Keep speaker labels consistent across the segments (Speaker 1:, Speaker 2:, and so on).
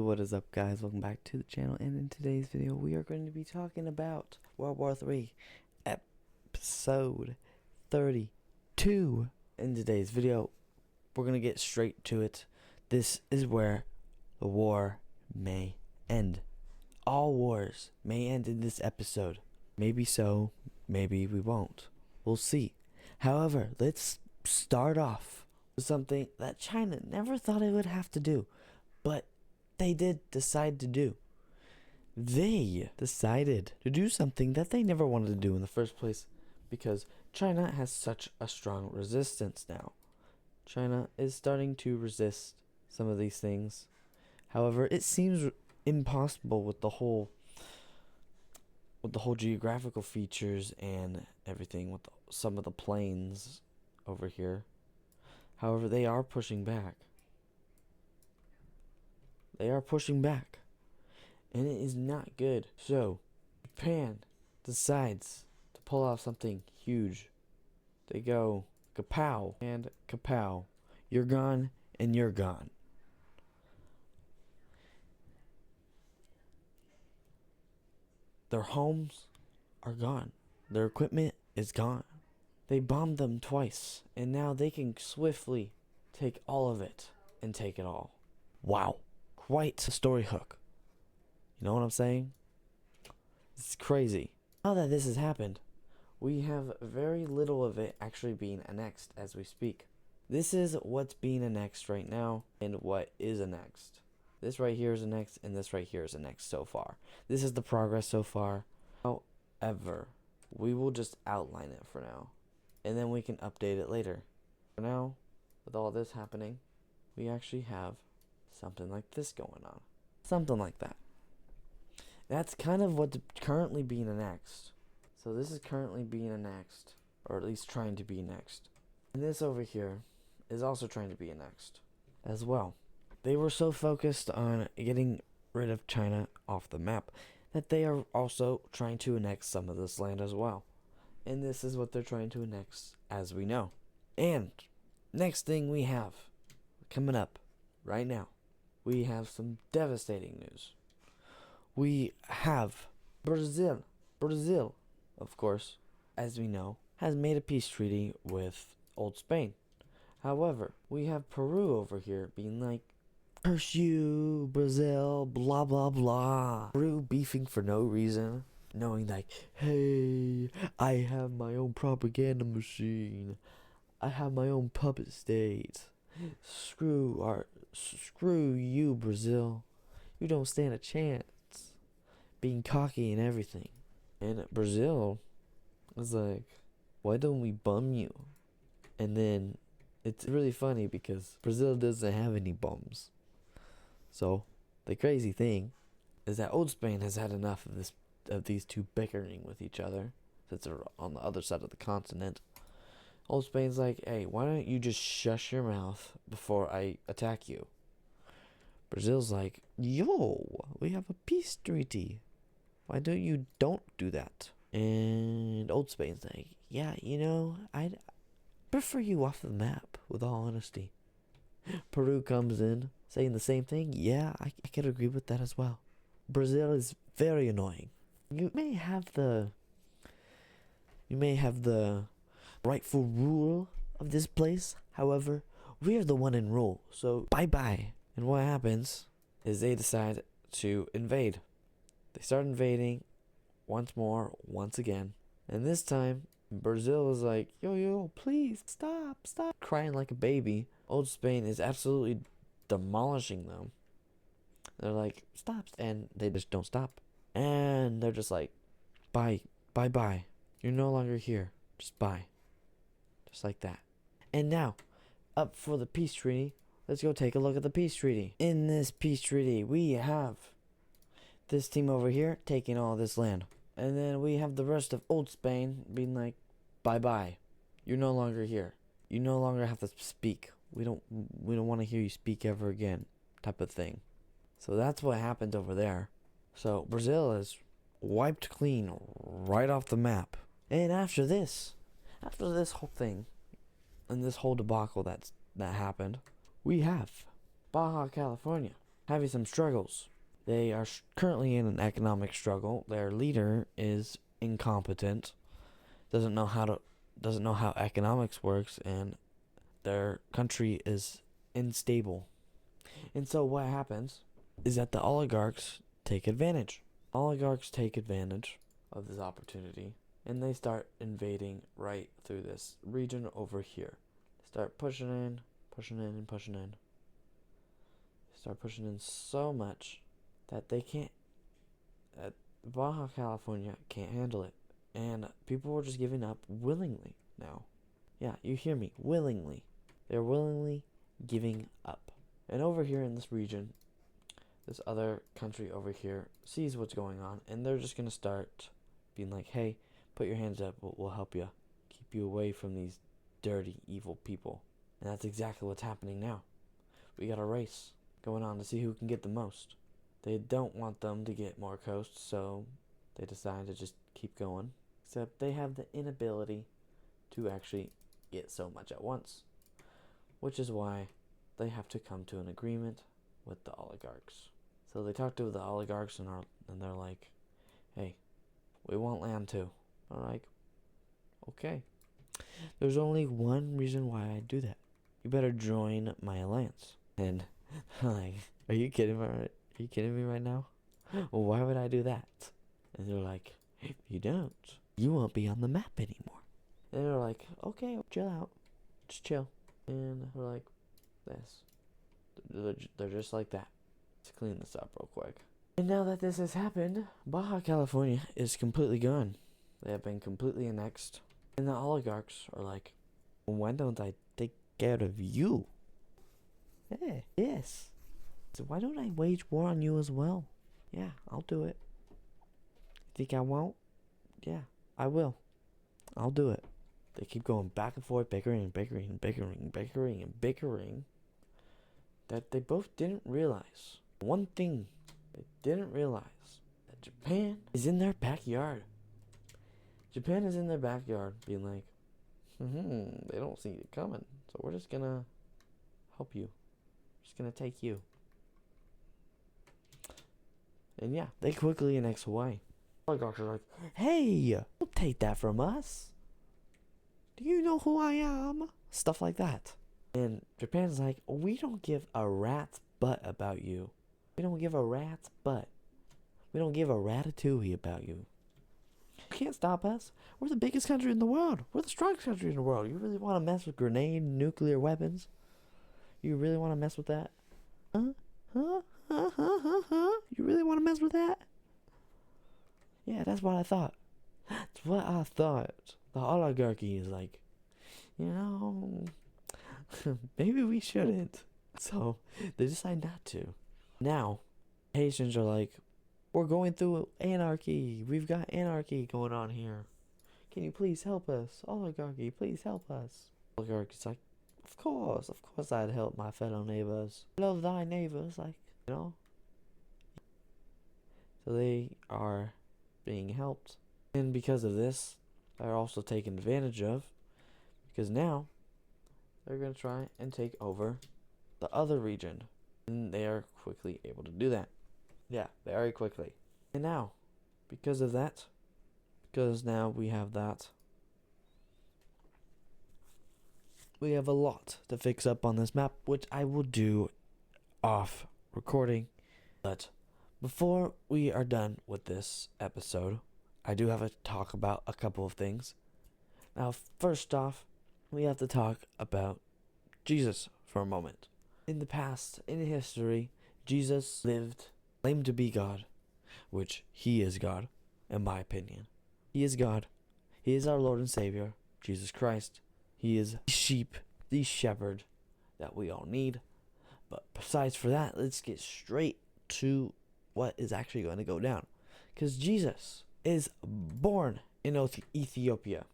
Speaker 1: what is up, guys? Welcome back to the channel, and in today's video we are going to be talking about World War 3 episode 32. In today's video we're going to get straight to it. This is where the war may end. All wars may end in this episode. Maybe so, maybe we won't. We'll see. However, let's start off with something that China never thought it would have to do, but they did decide to do. They decided to do something that they never wanted to do in the first place, because China has such a strong resistance now. China is starting to resist some of these things. However, it seems impossible with the whole geographical features and everything, with some of the planes over here. However, they are pushing back. They are pushing back, and it is not good. So Japan decides to pull off something huge. They go kapow and kapow. You're gone and you're gone. Their homes are gone. Their equipment is gone. They bombed them twice, and now they can swiftly take all of it and take it all. Wow. Quite a story hook. You know what I'm saying? It's crazy. Now that this has happened, we have very little of it actually being annexed as we speak. This is what's being annexed right now and what is annexed. This right here is annexed, and this right here is annexed so far. This is the progress so far. However, we will just outline it for now, and then we can update it later. For now, with all this happening, we actually have something like this going on. Something like that. That's kind of what's currently being annexed. So this is currently being annexed, or at least trying to be annexed. And this over here is also trying to be annexed as well. They were so focused on getting rid of China off the map that they are also trying to annex some of this land as well. And this is what they're trying to annex, as we know. And next thing we have coming up right now, we have some devastating news. We have Brazil, of course, as we know, has made a peace treaty with old Spain. However, we have Peru over here being like, curse you, Brazil, blah, blah, blah. Peru beefing for no reason, knowing like, hey, I have my own propaganda machine. I have my own puppet state. Screw you, Brazil. You don't stand a chance. Being cocky and everything. And Brazil was like, why don't we bum you? And then it's really funny because Brazil doesn't have any bums. So the crazy thing is that old Spain has had enough of these two bickering with each other, since they're on the other side of the continent. Old Spain's like, hey, why don't you just shush your mouth before I attack you? Brazil's like, yo, we have a peace treaty. Why don't you don't do that? And Old Spain's like, yeah, you know, I'd prefer you off the map, with all honesty. Peru comes in saying the same thing. Yeah, I can agree with that as well. Brazil is very annoying. You may have the rightful rule of this place. However, we are the one in rule, so bye-bye. And what happens is they decide to invade. They start invading once again. And this time, Brazil is like, yo, please, stop, crying like a baby. Old Spain is absolutely demolishing them. They're like, stop, and they just don't stop. And they're just like, bye. You're no longer here. Just bye. Just like that. And now, up for the peace treaty. Let's go take a look at the peace treaty. In this peace treaty, we have this team over here taking all this land. And then we have the rest of old Spain being like, bye. You're no longer here. You no longer have to speak. We don't want to hear you speak ever again, type of thing. So that's what happened over there. So Brazil is wiped clean right off the map. And after this whole thing and this whole debacle that happened, we have Baja California having some struggles. They are currently in an economic struggle. Their leader is incompetent, doesn't know how economics works, and their country is unstable. And so what happens is that the oligarchs take advantage. Oligarchs take advantage of this opportunity, and they start invading right through this region over here. Start pushing in, and pushing in. Start pushing in so much that Baja California can't handle it. And people were just giving up willingly now. Yeah, you hear me, willingly. They're willingly giving up. And over here in this region, this other country over here sees what's going on, and they're just going to start being like, hey, put your hands up, we'll help you. Keep you away from these dirty, evil people. And that's exactly what's happening now. We got a race going on to see who can get the most. They don't want them to get more coast, so they decide to just keep going. Except they have the inability to actually get so much at once, which is why they have to come to an agreement with the oligarchs. So they talk to the oligarchs, and they're like, hey, we want land too. I'm like, okay. There's only one reason why I do that. You better join my alliance. And I'm like, are you kidding me? Are you kidding me right now? Well, why would I do that? And they're like, if you don't, you won't be on the map anymore. And they're like, okay, chill out. Just chill. And we're like, this. They're just like that. Let's clean this up real quick. And now that this has happened, Baja California is completely gone. They have been completely annexed. And the oligarchs are like, well, why don't I take care of you? Yeah, yes. So why don't I wage war on you as well? Yeah, I'll do it. Think I won't? Yeah, I will. I'll do it. They keep going back and forth, bickering and bickering and bickering, bickering and bickering. That they both didn't realize. One thing they didn't realize, that Japan is in their backyard. Japan is in their backyard being like, they don't see it coming. So we're just gonna help you. Just gonna take you. And yeah, they quickly annex Hawaii. Oligarchs are like, hey, don't take that from us. Do you know who I am? Stuff like that. And Japan's like, we don't give a rat's butt about you. We don't give a rat's butt. We don't give a ratatouille about you. You can't stop us. We're the biggest country in the world. We're the strongest country in the world. You really want to mess with grenade nuclear weapons? You really want to mess with that? Huh? You really want to mess with that? Yeah, that's what I thought. That's what I thought. The oligarchy is like, maybe we shouldn't. So they decide not to. Now, Haitians are like, we're going through anarchy. We've got anarchy going on here. Can you please help us? Oligarchy, please help us. Oligarchy's like, of course I'd help my fellow neighbors. Love thy neighbors, So they are being helped. And because of this, they're also taken advantage of. Because now, they're going to try and take over the other region. And they are quickly able to do that. Yeah, very quickly. And now, because of that, because now we have that, we have a lot to fix up on this map, which I will do off recording. But before we are done with this episode, I do have to talk about a couple of things. Now, first off, we have to talk about Jesus for a moment. In the past, in history, Jesus claimed to be God, which he is God, in my opinion. He is God. He is our Lord and Savior, Jesus Christ. He is the sheep, the shepherd that we all need. But besides for that, let's get straight to what is actually going to go down. Because Jesus is born in Ethiopia.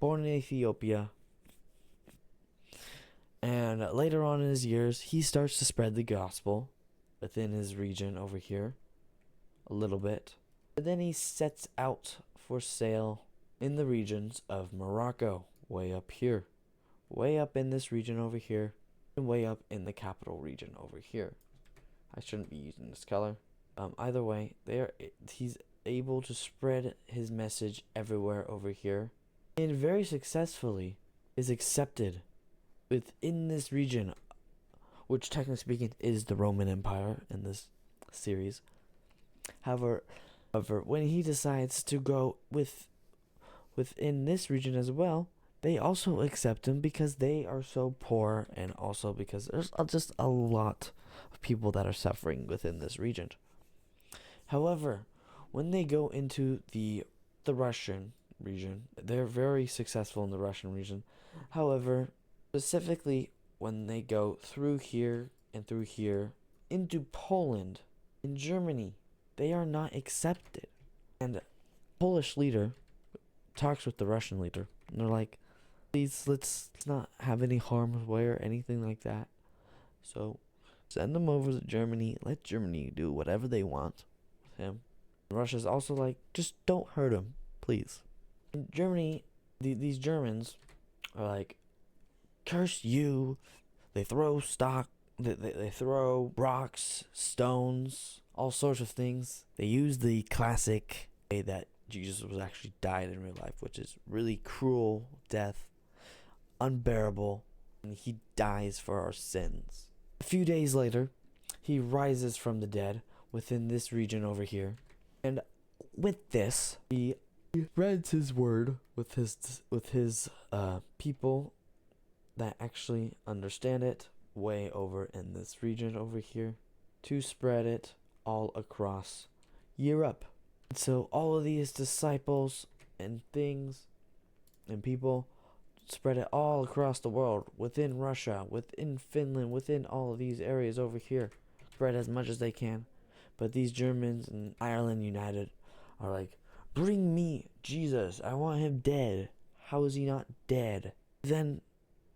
Speaker 1: Born in Ethiopia. And later on in his years, he starts to spread the gospel within his region over here a little bit. But then he sets out for sail in the regions of Morocco, way up here, way up in this region over here, and way up in the capital region over here. I shouldn't be using this color. Either way, he's able to spread his message everywhere over here, and very successfully is accepted within this region, which technically speaking is the Roman Empire in this series. However, when he decides to go within this region as well, they also accept him because they are so poor, and also because there's just a lot of people that are suffering within this region. However, when they go into the Russian region, they're very successful in the Russian region. However, specifically when they go through here and through here into Poland, in Germany, they are not accepted. And the Polish leader talks with the Russian leader, and they're like, please, let's not have any harm's way or anything like that. So send them over to Germany. Let Germany do whatever they want with him. And Russia's also like, just don't hurt him, please. In Germany, these Germans are like, curse you. They throw they throw rocks, stones, all sorts of things. They use the classic way that Jesus was actually died in real life, which is really cruel death, unbearable, and he dies for our sins. A few days later, he rises from the dead within this region over here, and with this, he spreads his word with his people that actually understand it way over in this region over here, to spread it all across Europe. And so all of these disciples and things and people spread it all across the world, within Russia, within Finland, within all of these areas over here. Spread as much as they can. But these Germans and Ireland United are like, bring me Jesus. I want him dead. How is he not dead? Then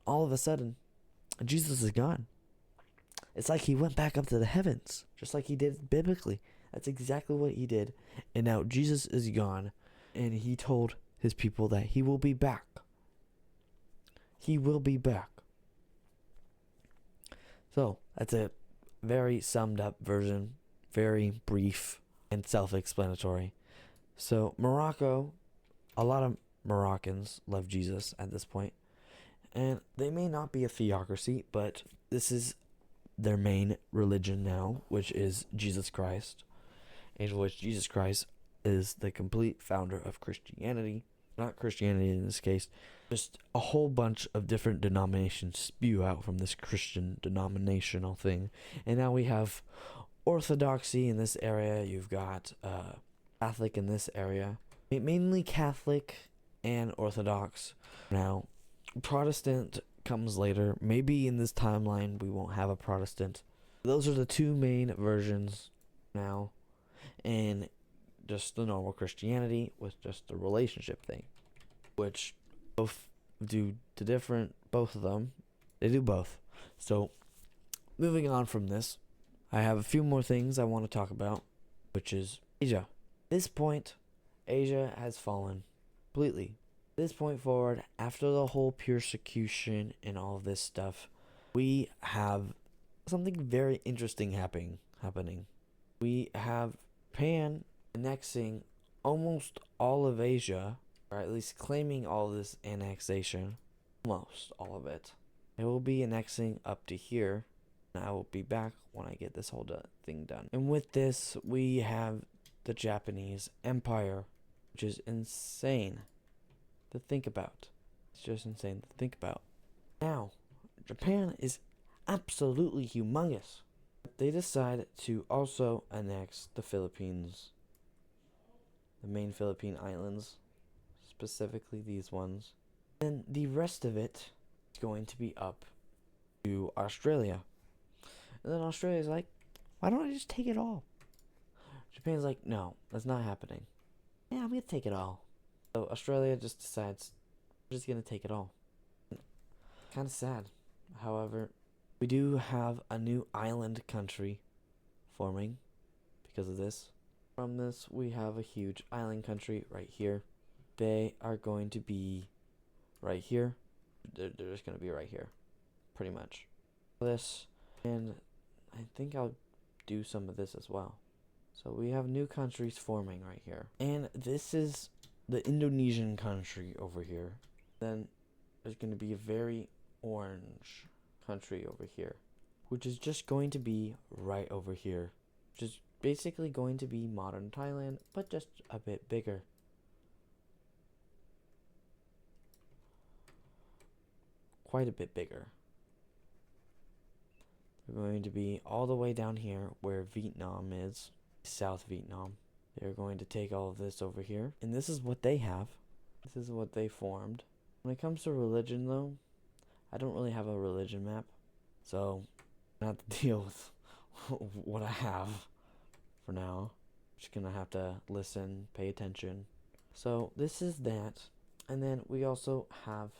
Speaker 1: all of a sudden, Jesus is gone. It's like he went back up to the heavens, just like he did biblically. That's exactly what he did. And now Jesus is gone, and he told his people that he will be back. He will be back. So that's a very summed up version, very brief and self-explanatory. So Morocco, a lot of Moroccans love Jesus at this point. And they may not be a theocracy, but this is their main religion now, which is Jesus Christ, in which Jesus Christ is the complete founder of Christianity. Not Christianity in this case, just a whole bunch of different denominations spew out from this Christian denominational thing. And now we have Orthodoxy in this area, you've got Catholic in this area, mainly Catholic and Orthodox. Now, Protestant comes later. Maybe in this timeline we won't have a Protestant. Those are the two main versions now, and just the normal Christianity with just the relationship thing, which both do the different, both of them, they do both. So moving on from this, I have a few more things I want to talk about, which is Asia. At this point, Asia has fallen completely. At this point forward, after the whole persecution and all of this stuff, we have something very interesting happening. We have Japan annexing almost all of Asia, or at least claiming all this annexation, almost all of it. It will be annexing up to here, and I will be back when I get this whole thing done. And with this, we have the Japanese Empire, which is insane to think about. It's just insane to think about. Now, Japan is absolutely humongous. They decide to also annex the Philippines, the main Philippine islands, specifically these ones. And the rest of it is going to be up to Australia. And then Australia's like, why don't I just take it all? Japan's like, no, that's not happening. Yeah, I'm going to take it all. So Australia just decides, we're just going to take it all. Kind of sad. However, we do have a new island country forming because of this. From this, we have a huge island country right here. They are going to be right here. They're just going to be right here, pretty much. This, and I think I'll do some of this as well. So we have new countries forming right here. And this is the Indonesian country over here. Then there's going to be a very orange country over here, which is just going to be right over here, which is basically going to be modern Thailand, but just a bit bigger. Quite a bit bigger. They're going to be all the way down here where Vietnam is, South Vietnam. They're going to take all of this over here, and this is what they have. This is what they formed. When it comes to religion, though, I don't really have a religion map, so I have to deal with what I have for now. Just gonna have to listen, pay attention. So this is that, and then we also have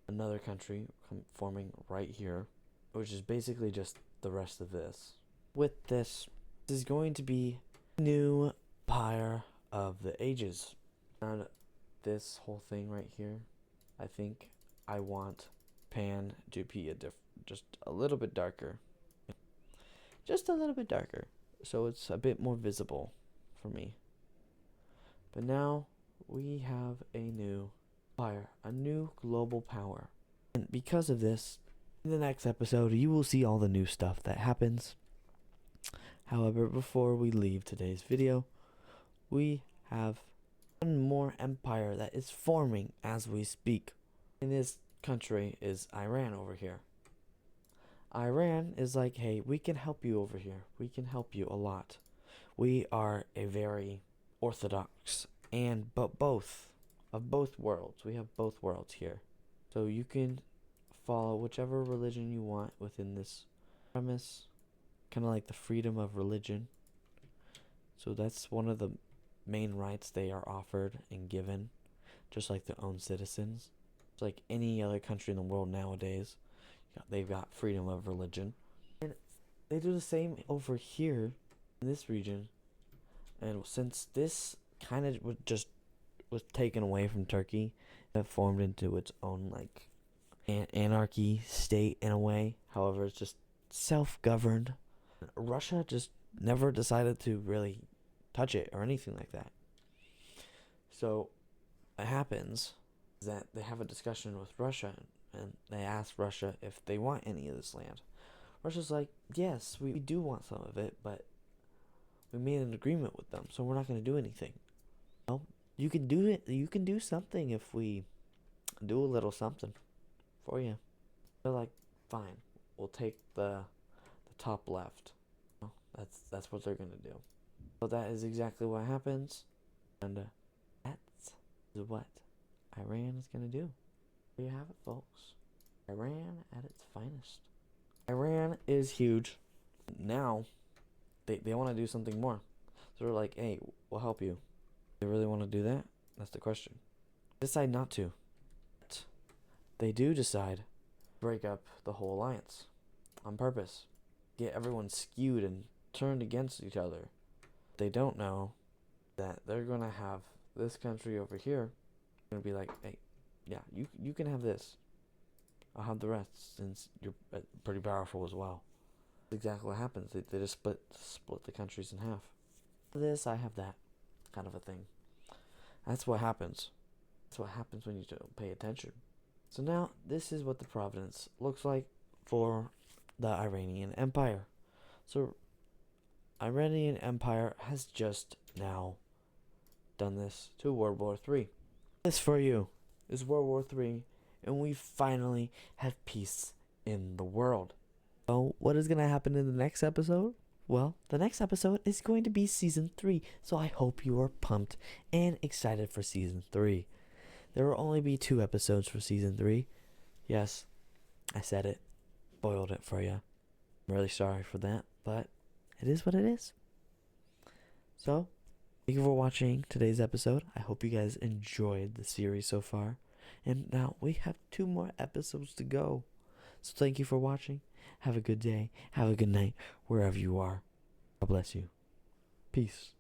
Speaker 1: another country forming right here, which is basically just the rest of this. With this is going to be new empire of the ages. And this whole thing right here, I think I want Japan to be just a little bit darker. Just a little bit darker, so it's a bit more visible for me. But now we have a new empire, a new global power. And because of this, in the next episode, you will see all the new stuff that happens. However, before we leave today's video, we have one more empire that is forming as we speak. And this country is Iran over here. Iran is like, hey, we can help you over here. We can help you a lot. We are a very orthodox but both worlds. We have both worlds here. So you can follow whichever religion you want within this premise. Kind of like the freedom of religion. So that's one of the main rights they are offered and given, just like their own citizens. It's like any other country in the world nowadays. They've got freedom of religion. And they do the same over here in this region. And since this kind of was taken away from Turkey, it formed into its own like anarchy state in a way. However, it's just self-governed. Russia just never decided to really touch it or anything like that. So what happens is that they have a discussion with Russia, and they ask Russia if they want any of this land. Russia's like, yes, we do want some of it, but we made an agreement with them, so we're not going to do anything. Well, you can do it. You can do something if we do a little something for you. They're like, fine, we'll take the top left. Well, that's what they're going to do. So that is exactly what happens, and that's what Iran is going to do. There you have it, folks. Iran at its finest. Iran is huge. Now, they want to do something more. So they're like, hey, we'll help you. They really want to do that? That's the question. They decide not to. But they do decide to break up the whole alliance on purpose. Get everyone skewed and turned against each other. They don't know that they're going to have this country over here going to be like, hey, yeah, you can have this. I'll have the rest since you're pretty powerful as well. That's exactly what happens. They just split the countries in half. This, I have that kind of a thing. That's what happens. That's what happens when you don't pay attention. So now, this is what the providence looks like for the Iranian Empire. So, Iranian Empire has just now done this to World War III. This for you is World War III, and we finally have peace in the world. So, what is going to happen in the next episode? Well, the next episode is going to be Season 3, so I hope you are pumped and excited for Season 3. There will only be 2 episodes for Season 3. Yes, I said it. Spoiled it for you. I'm really sorry for that, but it is what it is. So, thank you for watching today's episode. I hope you guys enjoyed the series so far. And now we have 2 more episodes to go. So thank you for watching. Have a good day. Have a good night wherever you are. God bless you. Peace.